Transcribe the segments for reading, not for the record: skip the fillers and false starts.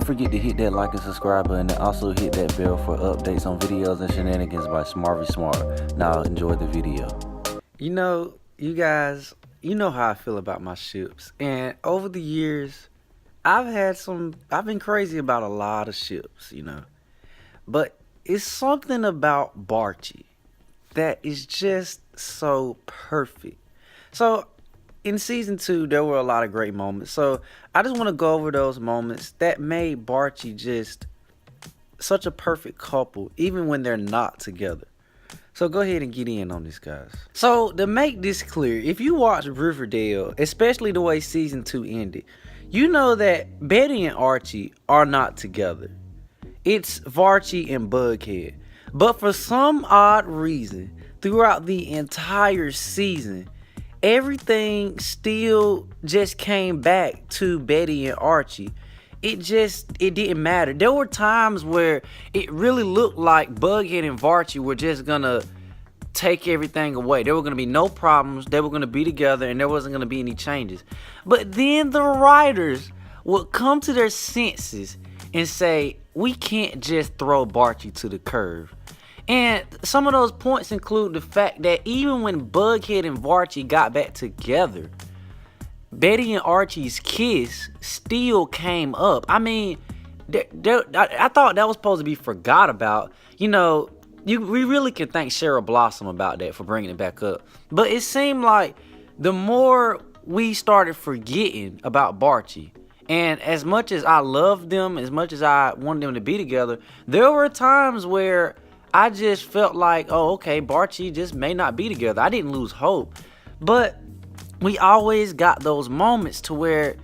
forget to hit that like and subscribe button, and also hit that bell for updates on videos and shenanigans by Smarvy Smart. Now enjoy the video. You know, you guys, you know how I feel about my ships. And over the years, I've been crazy about a lot of ships, But it's something about Barchie that is just so perfect. So in season 2, there were a lot of great moments. So I just want to go over those moments that made Barchie just such a perfect couple, even when they're not together. So go ahead and get in on this, guys. So to make this clear, if you watch Riverdale, especially the way season 2 ended, you know that Betty and Archie are not together. It's Barchie and Bughead. But for some odd reason, throughout the entire season, everything still just came back to Betty and Archie. It didn't matter. There were times where it really looked like Bughead and Barchie were just gonna take everything away. There were gonna be no problems. They were gonna be together, and there wasn't gonna be any changes. But then the writers would come to their senses and say, we can't just throw Barchie to the curb. And some of those points include the fact that even when Bughead and Barchie got back together, Betty and Archie's kiss still came up. I mean, I thought that was supposed to be forgot about. We really can thank Cheryl Blossom about that for bringing it back up. But it seemed like the more we started forgetting about Barchie, and as much as I loved them, as much as I wanted them to be together, there were times where I just felt like, oh, okay, Barchie just may not be together. I didn't lose hope. But we always got those moments to where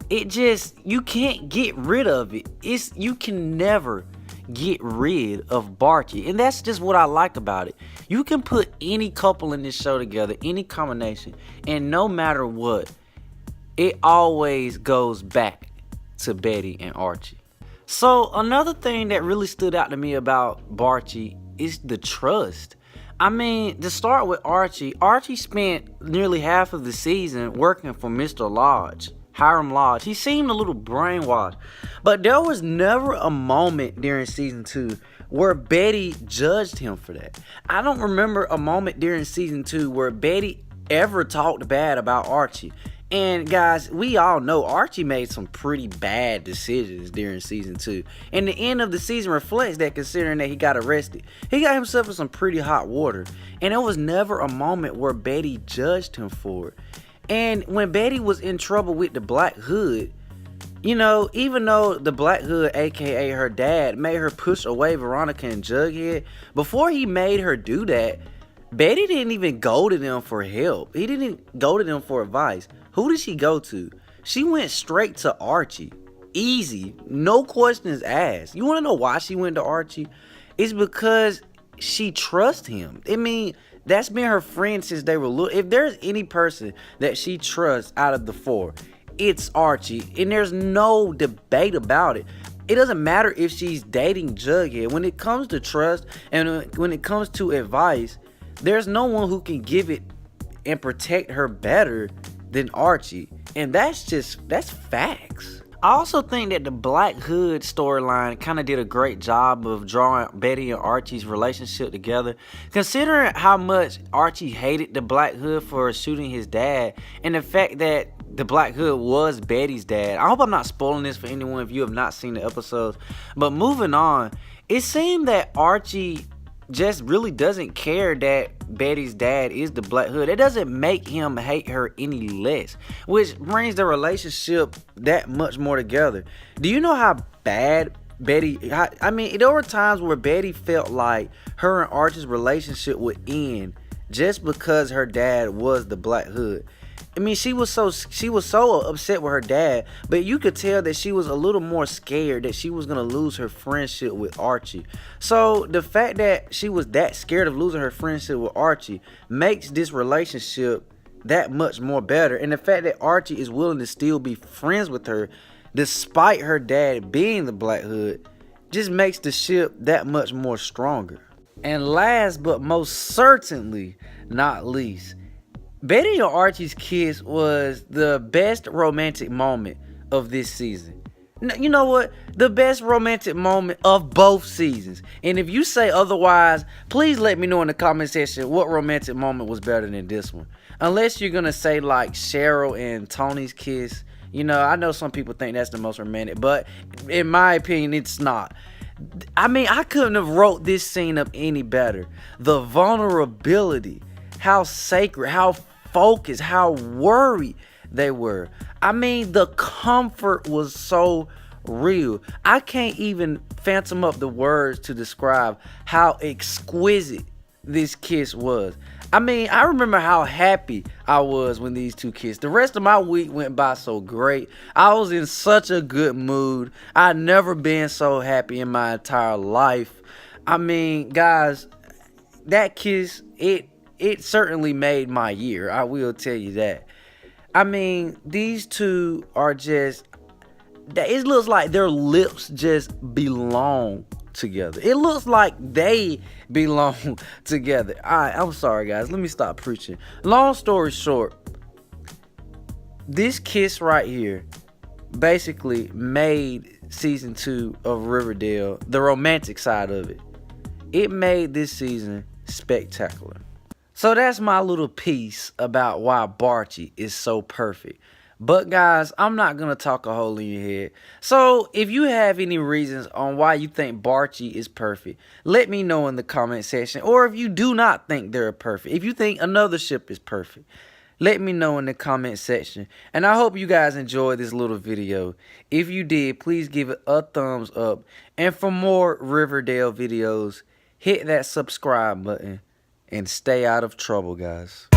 you can't get rid of it. You can never get rid of Barchie. And that's just what I like about it. You can put any couple in this show together, any combination, and no matter what, it always goes back to Betty and Archie. So another thing that really stood out to me about Barchie is the trust. I mean, to start with Archie spent nearly half of the season working for Mr. Lodge, Hiram Lodge. He seemed a little brainwashed, but there was never a moment during season 2 where Betty judged him for that. I don't remember a moment during season 2 where Betty ever talked bad about Archie. And guys, we all know Archie made some pretty bad decisions during season 2. And the end of the season reflects that, considering that he got arrested. He got himself in some pretty hot water. And there was never a moment where Betty judged him for it. And when Betty was in trouble with the Black Hood, even though the Black Hood, aka her dad, made her push away Veronica and Jughead, before he made her do that, Betty didn't even go to them for help. He didn't go to them for advice. Who did she go to? She went straight to Archie. Easy. No questions asked. You want to know why she went to Archie? It's because she trusts him. I mean, that's been her friend since they were little. If there's any person that she trusts out of the 4, it's Archie. And there's no debate about it. It doesn't matter if she's dating Jughead. When it comes to trust and when it comes to advice, there's no one who can give it and protect her better than Archie. And that's facts. I also think that the Black Hood storyline kind of did a great job of drawing Betty and Archie's relationship together, considering how much Archie hated the Black Hood for shooting his dad, and the fact that the Black Hood was Betty's dad. I hope I'm not spoiling this for anyone if you have not seen the episodes. But moving on, it seemed that Archie just really doesn't care that Betty's dad is the Black Hood. It doesn't make him hate her any less, which brings the relationship that much more together. Do you know how bad there were times where Betty felt like her and Archie's relationship would end just because her dad was the Black Hood. I mean, she was so upset with her dad, but you could tell that she was a little more scared that she was going to lose her friendship with Archie. So the fact that she was that scared of losing her friendship with Archie makes this relationship that much more better. And the fact that Archie is willing to still be friends with her despite her dad being the Black Hood just makes the ship that much more stronger. And last but most certainly not least, Betty and Archie's kiss was the best romantic moment of this season. You know what? The best romantic moment of both seasons. And if you say otherwise, please let me know in the comment section what romantic moment was better than this one. Unless you're gonna say like Cheryl and Tony's kiss. You know, I know some people think that's the most romantic, but in my opinion, it's not. I mean, I couldn't have wrote this scene up any better. The vulnerability, how sacred, how focused, how worried they were. I mean, the comfort was so real. I can't even phantom up the words to describe how exquisite this kiss was. I mean, I remember how happy I was when these two kissed. The rest of my week went by so great. I was in such a good mood. I'd never been so happy in my entire life. I mean, guys, that kiss, it certainly made my year. I will tell you that. I mean, these two are just, it looks like their lips just belong together. It looks like they belong together. Alright, I'm sorry guys, let me stop preaching. Long story short, this kiss right here basically made season 2 of Riverdale, the romantic side of it, it made this season spectacular. So that's my little piece about why Barchie is so perfect. But guys, I'm not going to talk a hole in your head. So if you have any reasons on why you think Barchie is perfect, let me know in the comment section. Or if you do not think they're perfect, if you think another ship is perfect, let me know in the comment section. And I hope you guys enjoyed this little video. If you did, please give it a thumbs up. And for more Riverdale videos, hit that subscribe button and stay out of trouble, guys.